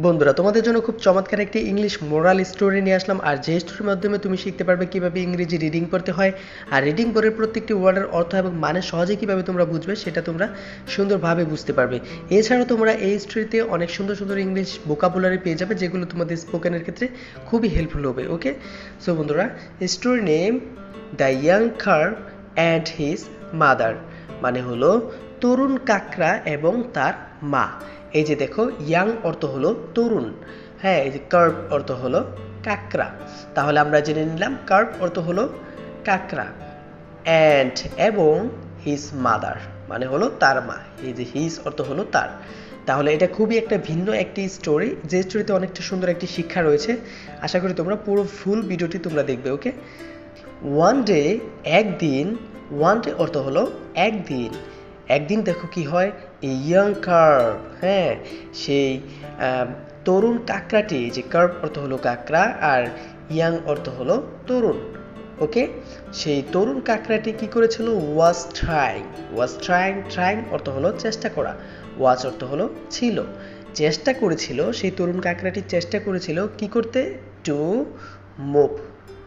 বন্ধুরা, তোমাদের জন্য খুব চমৎকার একটি ইংলিশ মোরাল স্টোরি নিয়ে আসলাম। আর যে স্টোরির মাধ্যমে তুমি শিখতে পারবে কিভাবে ইংরেজি রিডিং পড়তে হয়, আর রিডিং পড়ে প্রত্যেকটি ওয়ার্ডের অর্থ এবং মানে সহজে কিভাবে তোমরা বুঝবে সেটা তোমরা সুন্দরভাবে বুঝতে পারবে। এছাড়াও তোমরা এই স্টোরিতে অনেক সুন্দর সুন্দর ইংলিশ ভোকাবুলারি পেয়ে যাবে, যেগুলো তোমাদের স্পোকেনের ক্ষেত্রে খুবই হেল্পফুল হবে। ওকে, সো বন্ধুরা, story name the young curve and his mother, মানে হলো তরুণ কাকড়া এবং তার মা। এই যে দেখো, ইয়াং অর্থ হলো তরুণ, হ্যাঁ, এই যে কার্ভ অর্থ হলো কাকড়া। তাহলে আমরা জেনে নিলাম কার্ভ অর্থ হলো কাকড়া, অ্যান্ড এবং হিজ মাদার মানে হলো তার মা। এই যে হিজ অর্থ হলো তার। তাহলে এটা খুবই একটা ভিন্ন একটি স্টোরি, যে স্টোরিতে অনেকটা সুন্দর একটি শিক্ষা রয়েছে। আশা করি তোমরা পুরো ফুল ভিডিওটি তোমরা দেখবে। ওকে, ওয়ান ডে, একদিন। ওয়ান ডে অর্থ হলো একদিন। একদিন দেখো কি হয়, ইয়াং কার্ভ, হ্যাঁ, সেই তরুণ কাকড়াটি, যে কার্ভ অর্থ হলো কাকড়া আর ইয়াং অর্থ হলো তরুণ। ওকে, সেই তরুণ কাকড়াটি কি করেছিল, was trying. Was trying, trying অর্থ হলো চেষ্টা করা, ওয়াজ অর্থ হলো ছিল, চেষ্টা করেছিল। সেই তরুণ কাকড়াটি চেষ্টা করেছিল কি করতে, টু মুভ।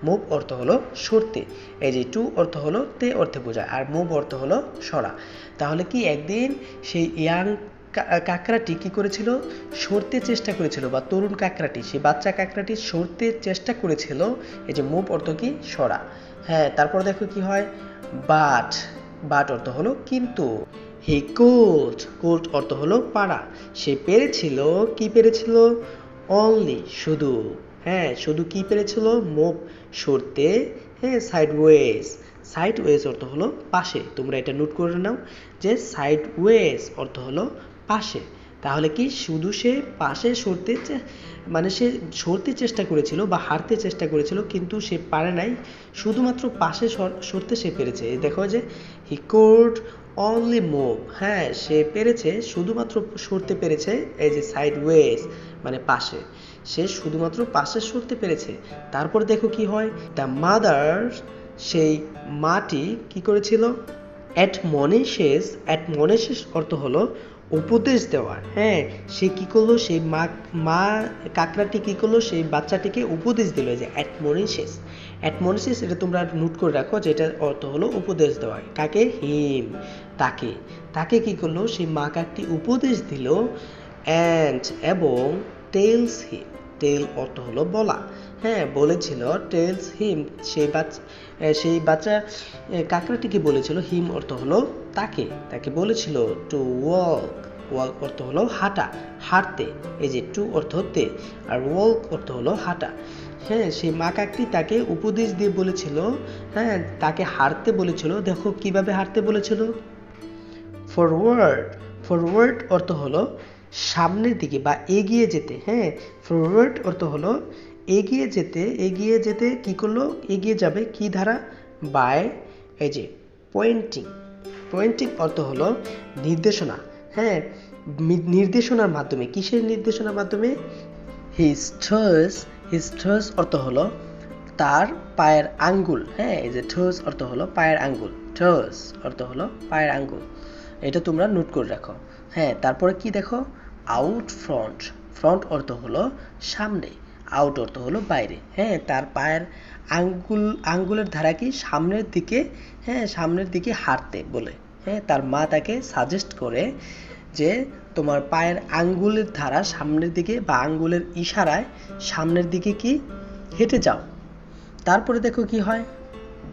মুভ অর্থ হলো সরতে। এই যে টু অর্থ হলো তে অর্থে বোঝায়, আর মুভ অর্থ হলো সরা। তাহলে কি, একদিন সেই ইয়াং কাকড়াটি কি করেছিল, সরতে চেষ্টা করেছিল, বা তরুণ কাকড়াটি, সেই বাচ্চা কাকড়াটি সরতে চেষ্টা করেছিল। এই যে মুভ অর্থ কি, সরা। হ্যাঁ, তারপর দেখো কি হয়, বাট। বাট অর্থ হলো কিন্তু। He could. কুড অর্থ হলো পারা। সে পেরেছিল, কি পেরেছিল, অনলি শুধু। হ্যাঁ, শুধু কি পেরেছিল, মুভ সরতে। হ্যাঁ, সাইডওয়েজ। সাইডওয়েজ অর্থ হলো পাশে। তোমরা এটা নোট করে নাও যে সাইডওয়েজ অর্থ হলো পাশে। তাহলে কি, শুধু সে পাশে সরতে, মানে সে সরতে চেষ্টা করেছিল বা হারতে চেষ্টা করেছিল, কিন্তু সে পারে নাই, শুধুমাত্র পাশে সরতে সে পেরেছে। দেখো যে হি কুড অনলি মুভ, হ্যাঁ, সে পেরেছে, শুধুমাত্র সরতে পেরেছে। এই যে সাইডওয়েজ মানে পাশে, সে শুধুমাত্র পাশে সরতে পেরেছে। তারপর দেখো কি হয়, দ্য মাদার, সেই মাটি কি করেছিল, অ্যাডমনিশেস। অ্যাডমনিশেস অর্থ হলো উপদেশ দেওয়া। হ্যাঁ, সে কি করলো, সেই মা কাকড়াটি কি করলো, সেই বাচ্চাটিকে উপদেশ দিল। যে অ্যাডমনিশেস। অ্যাডমনিশেস এটা তোমরা নোট করে রাখো, যেটা অর্থ হলো উপদেশ দেওয়া। কাকে, হিম, তাকে। তাকে কি করলো, সেই মা কাকটি উপদেশ দিল, অ্যান্ড এবং টেলস হিম। টেল অর্থ হলো বলা, হ্যাঁ, বলেছিল। টেলস হিম, সেই বাচ্চা কাকড়াটিকে বলেছিল, হিম অর্থ হলো তাকে। তাকে বলেছিল টু ওয়াক। ওয়াক অর্থ হলো হাঁটা, হাঁটতে। এই যে টু অর্থ তে, আর ওয়াক অর্থ হলো হাঁটা। হ্যাঁ, সেই মা কাকটি তাকে উপদেশ দিয়ে বলেছিল, হ্যাঁ, তাকে হাঁটতে বলেছিল। দেখো কিভাবে হাঁটতে বলেছিল, ফরওয়ার্ড। ফরওয়ার্ড অর্থ হলো সামনের দিকে বা এগিয়ে যেতে। হ্যাঁ, ফরওয়ার্ড অর্থ হলো এগিয়ে যেতে। এগিয়ে যেতে কি করলো, এগিয়ে যাবে কি দ্বারা, বাই। এই যে পয়েন্টিং। পয়েন্টিং অর্থ হলো নির্দেশনা। হ্যাঁ, নির্দেশনার মাধ্যমে। কিসের নির্দেশনার মাধ্যমে, হিজ টোজ। হিজ টোজ অর্থ হলো তার পায়ের আঙ্গুল। হ্যাঁ, এই যে টোজ অর্থ হলো পায়ের আঙ্গুল। টোজ অর্থ হলো পায়ের আঙ্গুল। এটা তোমরা নোট করে রাখো। হ্যাঁ, তারপরে কি দেখো, আউট ফ্রন্ট। ফ্রন্ট অর্থ হলো সামনে, আউট অর্থ হলো বাইরে। হ্যাঁ, তার পায়ের আঙ্গুলের ধারা কি, সামনের দিকে। হ্যাঁ, সামনের দিকে হাঁটতে বলে। হ্যাঁ, তার মা তাকে সাজেস্ট করে যে তোমার পায়ের আঙ্গুলের ধারা সামনের দিকে, বা আঙ্গুলের ইশারায় সামনের দিকে কি হেঁটে যাও। তারপরে দেখো কি হয়,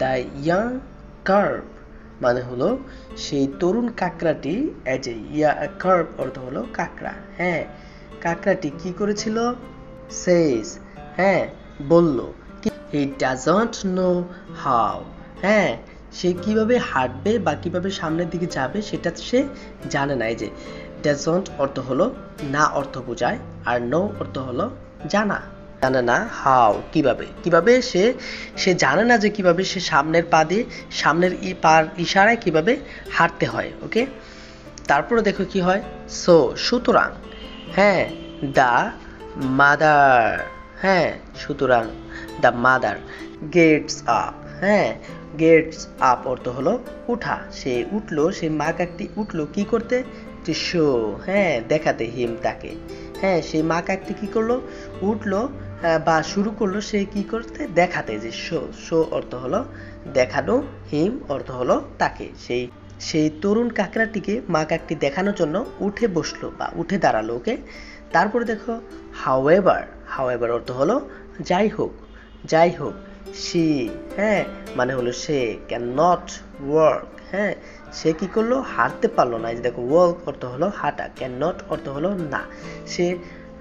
দ্য ইয়াং কার্ভ মানে হলো সেই তরুণ কাকড়াটি। এই যে কার্ভ অর্থ হলো কাকড়া। হ্যাঁ, কাকড়াটি কি করেছিল, সেজ, হ্যাঁ, বলল, হি ডাজন্ট নো হাউ। হ্যাঁ, সে কিভাবে হাঁটবে বা কিভাবে সামনের দিকে যাবে সেটা সে জানে না। এই যে ডাজন্ট অর্থ হলো না অর্থ বোঝায়, আর নো অর্থ হলো জানা। জানে না, হাউ কিভাবে। কিভাবে সে জানে না যে কিভাবে সে সামনের পা দিয়ে, সামনের পার ইশারায় কিভাবে হাঁটতে হয়। ওকে, তারপরে দেখো কি হয়, সো সুতরাং। হ্যাঁ, দ্য মাদার। হ্যাঁ, সুতরাং দ্য মাদার গেটস আপ। হ্যাঁ, গেটস আপ অর্থ হলো উঠা। সে উঠলো, সে মা কাকটি উঠলো কি করতে, টু শো, হ্যাঁ দেখাতে, হিম তাকে। হ্যাঁ সেই মা কাকটি কি করলো, উঠলো বা শুরু করলো সে কি করতে, দেখাতে, যে শো, শো অর্থ হলো দেখানো, হিম অর্থ হলো তাকে। সেই সেই তরুণ কাকড়াটিকে মা কাকটি দেখানোর জন্য উঠে বসলো বা উঠে দাঁড়ালো, ওকে। তারপরে দেখো হাউএভার, হাউএভার অর্থ হলো যাই হোক, যাই হোক। সি, হ্যাঁ মানে হলো সে, ক্যান নট ওয়ার্ক, হ্যাঁ সে কি করলো, হাঁটতে পারলো না। এই যে দেখো ওয়ার্ক অর্থ হলো হাঁটা, ক্যান নট অর্থ হলো না, সে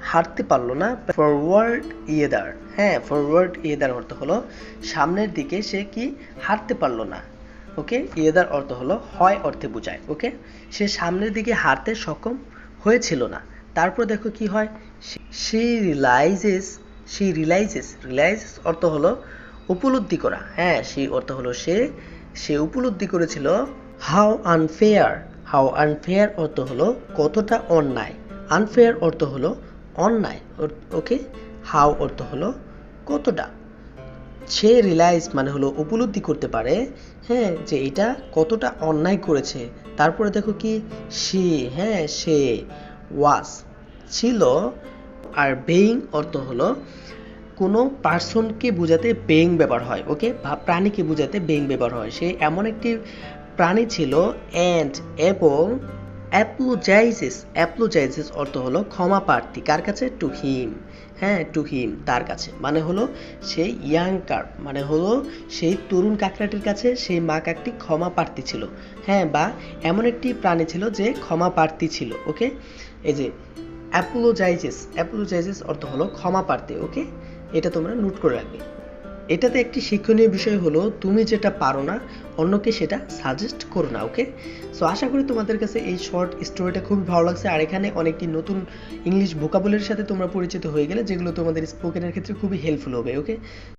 হাঁটতে পারলো না। ফরওয়ার্ড ইয়েদার, হ্যাঁ ফরওয়ার্ড ইয়েদার অর্থ হলো সামনের দিকে, সে কি হাঁটতে পারলো না, ওকে। ইয়েদার অর্থ হলো হয় অর্থে বোঝায়, ওকে। সে সামনের দিকে হাঁটতে সক্ষম হয়েছিল না। তারপর দেখো কি হয়, সি রিলাইজেস, সি রিলাইজেস, রিলাইজেস অর্থ হলো উপলব্ধি করা, হ্যাঁ সে অর্থ হলো সে, সে উপলব্ধি করেছিল হাউ আনফেয়ার, হাউ আনফেয়ার অর্থ হলো কতটা অন্যায়, আনফেয়ার অর্থ হলো অন্যায়, ওকে। হাউ অর্থ হলো কতটা, সে রিলাইজ মানে হলো উপলব্ধি করতে পারে, হ্যাঁ যে এটা কতটা অন্যায় করেছে। তারপরে দেখো কি সে, হ্যাঁ সে ওয়াজ ছিল, আর বেইং অর্থ হলো কোনো পার্সনকে বোঝাতে বেইং ব্যবহার হয়, ওকে, বা প্রাণীকে বোঝাতে বেইং ব্যবহার হয়। সে এমন একটি প্রাণী ছিল, অ্যান্ড এবং অ্যাপোলোজাইজেস, অ্যাপোলোজাইজেস অর্থ হলো ক্ষমা প্রার্থী, কার কাছে, টু হিম, হ্যাঁ টু হিম তার কাছে, মানে হলো সেই ইয়াং কার্প মানে হলো সেই তরুণ কাকড়াটির কাছে সেই মা কাকটি ক্ষমা প্রার্থী ছিল, হ্যাঁ বা এমন একটি প্রাণী ছিল যে ক্ষমা প্রার্থী ছিল, ওকে। এই যে অ্যাপোলোজাইজেস, অ্যাপোলোজাইজেস অর্থ হলো ক্ষমা প্রার্থী, ওকে। এটা তোমরা নোট করে রাখবে। এটাতে একটি শিক্ষণীয় বিষয় হলো তুমি যেটা পারো না অন্যকে সেটা সাজেস্ট করো না, ওকে। সো আশা করি তোমাদের কাছে এই শর্ট স্টোরিটা খুবই ভালো লাগছে, আর এখানে অনেকটি নতুন ইংলিশ ভোকাবুলারির সাথে তোমরা পরিচিত হয়ে গেলে, যেগুলো তোমাদের স্পোকেনের ক্ষেত্রে খুবই হেল্পফুল হবে, ওকে।